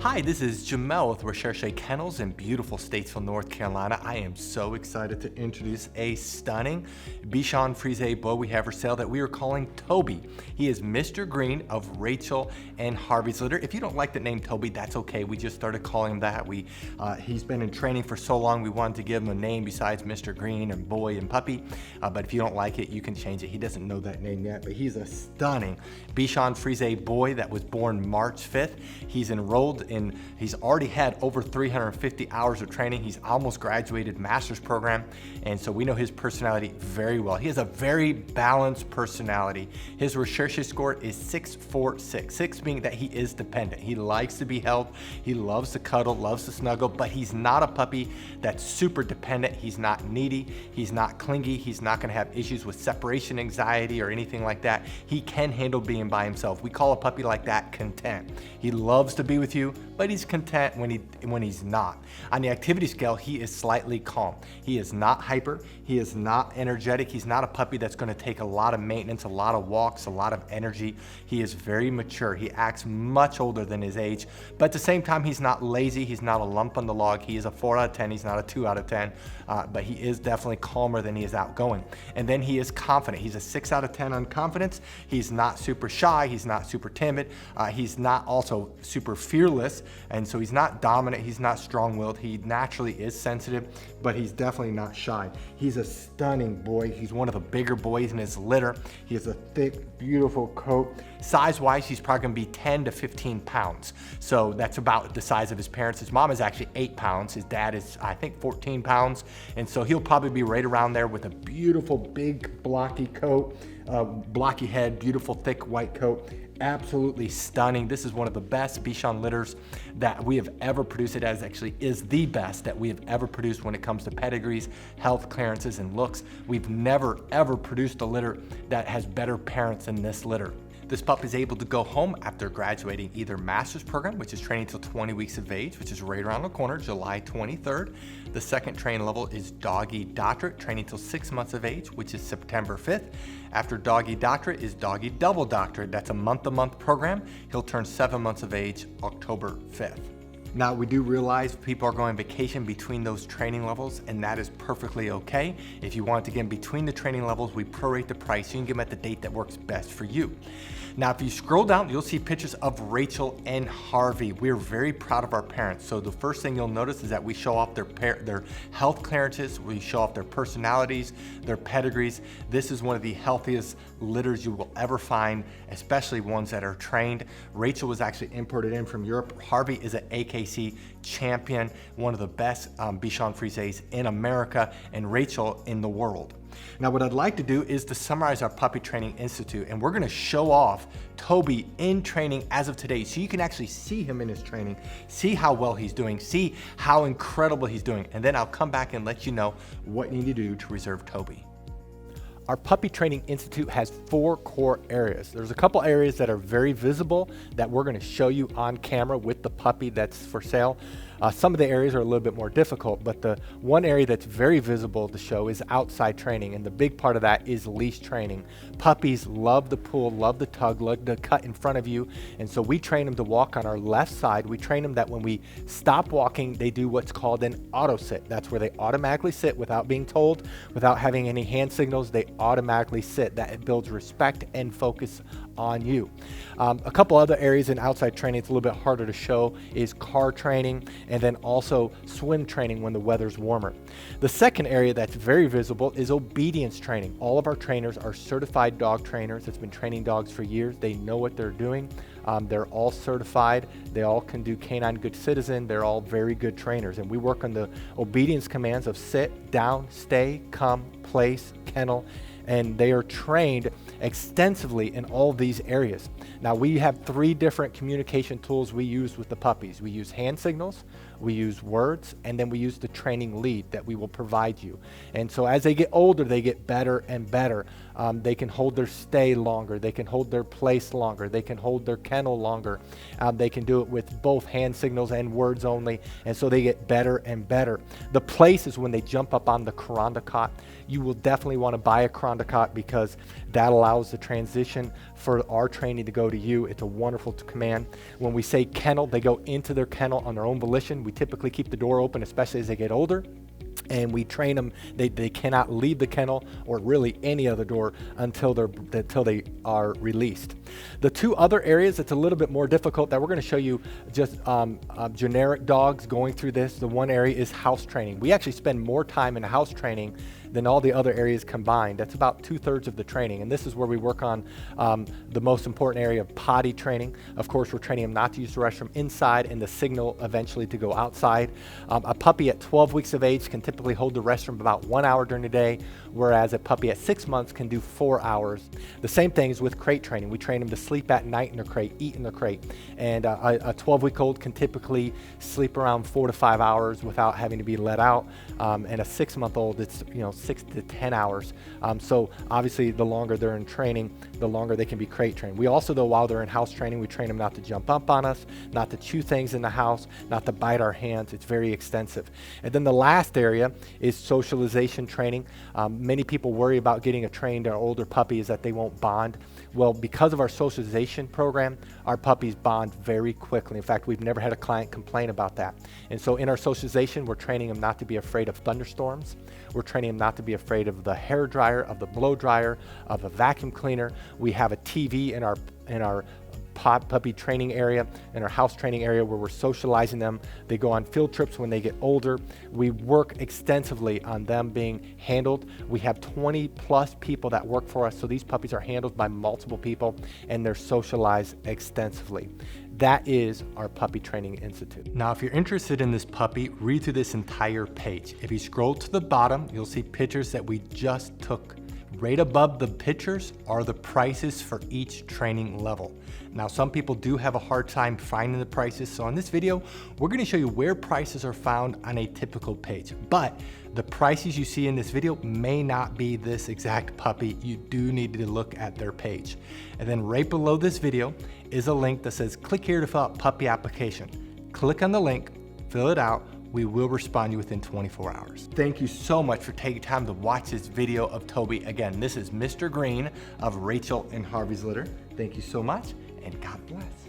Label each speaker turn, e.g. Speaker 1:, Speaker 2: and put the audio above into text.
Speaker 1: Hi, this is Jamel with Recherche Kennels in beautiful Statesville, North Carolina. I am so excited to introduce a stunning Bichon Frise boy we have for sale that we are calling Toby. He is Mr. Green of Rachel and Harvey's litter. If you don't like the name Toby, that's okay. We just started calling him that. He's been in training for so long, we wanted to give him a name besides Mr. Green and Boy and Puppy. But if you don't like it, you can change it. He doesn't know that name yet, but he's a stunning Bichon Frise boy that was born March 5th. He's enrolled he's already had over 350 hours of training. He's almost graduated master's program, and so we know his personality very well. He has a very balanced personality. His Recherche score is 646, 6 being that he is dependent. He likes to be held, he loves to cuddle, loves to snuggle, but he's not a puppy that's super dependent. He's not needy, he's not clingy, he's not gonna have issues with separation anxiety or anything like that. He can handle being by himself. We call a puppy like that content. He loves to be with you, but he's content when he's not. On the activity scale, he is slightly calm. He is not hyper, he is not energetic. He's not a puppy that's gonna take a lot of maintenance, a lot of walks, a lot of energy. He is very mature. He acts much older than his age, but at the same time, he's not lazy. He's not a lump on the log. He is a 4 out of 10. He's not a 2 out of 10, but he is definitely calmer than he is outgoing. And then he is confident. He's a 6 out of 10 on confidence. He's not super shy. He's not super timid. He's not also super fearless. And so he's not dominant, he's not strong-willed, he naturally is sensitive, but he's definitely not shy. He's a stunning boy. He's one of the bigger boys in his litter. He has a thick, beautiful coat. Size-wise, he's probably gonna be 10 to 15 pounds. So that's about the size of his parents. His mom is actually 8 pounds. His dad is, I think, 14 pounds. And so he'll probably be right around there with a beautiful, big, blocky coat, blocky head, beautiful, thick white coat. Absolutely stunning. This is one of the best Bichon litters that we have ever produced. It actually is the best that we have ever produced when it comes to pedigrees, health clearances, and looks. We've never, ever produced a litter that has better parents than this litter. This pup is able to go home after graduating either master's program, which is training till 20 weeks of age, which is right around the corner, July 23rd. The second training level is Doggy Doctorate, training till 6 months of age, which is September 5th. After Doggy Doctorate is Doggy Double Doctorate. That's a month-to-month program. He'll turn 7 months of age, October 5th. Now, we do realize people are going on vacation between those training levels, and that is perfectly okay. If you want to get in between the training levels, we prorate the price. So you can get them at the date that works best for you. Now, if you scroll down, you'll see pictures of Rachel and Harvey. We're very proud of our parents. So the first thing you'll notice is that we show off their health clearances, we show off their personalities, their pedigrees. This is one of the healthiest litters you will ever find, especially ones that are trained. Rachel was actually imported in from Europe. Harvey is an AKC champion, one of the best Bichon Frises in America, and Rachel in the world. Now, what I'd like to do is to summarize our Puppy Training Institute, and we're gonna show off Toby in training as of today, so you can actually see him in his training, see how well he's doing, see how incredible he's doing, and then I'll come back and let you know what you need to do to reserve Toby. Our Puppy Training Institute has 4 core areas. There's a couple areas that are very visible that we're gonna show you on camera with the puppy that's for sale. Some of the areas are a little bit more difficult, but the one area that's very visible to show is outside training, and the big part of that is leash training. Puppies love the pull, love the tug, love the cut in front of you, and so we train them to walk on our left side. We train them that when we stop walking, they do what's called an auto sit. That's where they automatically sit without being told, without having any hand signals. They automatically sit. That builds respect and focus on you. A couple other areas in outside training it's a little bit harder to show is car training, and then also swim training when the weather's warmer. The second area that's very visible is obedience training. All of our trainers are certified dog trainers that's been training dogs for years. They know what they're doing. They're all certified. They all can do Canine Good Citizen. They're all very good trainers. And we work on the obedience commands of sit, down, stay, come, place, kennel, and they are trained extensively in all these areas. Now, we have 3 different communication tools we use with the puppies. We use hand signals, we use words, and then we use the training lead that we will provide you. And so as they get older, they get better and better. They can hold their stay longer, they can hold their place longer, they can hold their kennel longer. They can do it with both hand signals and words only, and so they get better and better. The place is when they jump up on the Kuranda cot. You will definitely want to buy a Kuranda cot because That allows the transition for our training to go to you. It's a wonderful command. When we say kennel, they go into their kennel on their own volition. We typically keep the door open, especially as they get older. And we train them, they cannot leave the kennel or really any other door until they are released. The two other areas that's a little bit more difficult that we're going to show you just generic dogs going through this. The one area is house training. We actually spend more time in house training than all the other areas combined. That's about 2/3 of the training. And this is where we work on the most important area of potty training. Of course, we're training them not to use the restroom inside and the signal eventually to go outside. A puppy at 12 weeks of age can typically hold the restroom about 1 hour during the day, whereas a puppy at 6 months can do 4 hours. The same thing is with crate training. We train them to sleep at night in their crate, eat in their crate. And a 12-week-old can typically sleep around 4 to 5 hours without having to be let out. And a 6-month-old, it's 6 to 10 hours. So obviously the longer they're in training, the longer they can be crate trained. We also, though, while they're in house training, we train them not to jump up on us, not to chew things in the house, not to bite our hands. It's very extensive. And then the last area is socialization training. Many people worry about getting a trained or older puppy is that they won't bond. Well, because of our socialization program, our puppies bond very quickly. In fact, we've never had a client complain about that. And so in our socialization, we're training them not to be afraid of thunderstorms. We're training them not to be afraid of the hair dryer, of the blow dryer, of a vacuum cleaner. We have a TV in our puppy training area, in our house training area, where we're socializing them. They go on field trips when they get older. We work extensively on them being handled. We have 20+ people that work for us, so these puppies are handled by multiple people and they're socialized extensively. That is our Puppy Training Institute. Now, if you're interested in this puppy, read through this entire page. If you scroll to the bottom, you'll see pictures that we just took. Right above the pictures are the prices for each training level. Now, some people do have a hard time finding the prices, so in this video, we're going to show you where prices are found on a typical page. But the prices you see in this video may not be this exact puppy. You do need to look at their page. And then right below this video is a link that says, click here to fill out puppy application. Click on the link, fill it out. We will respond to you within 24 hours. Thank you so much for taking time to watch this video of Toby. Again, this is Mr. Green of Rachel and Harvey's Litter. Thank you so much, and God bless.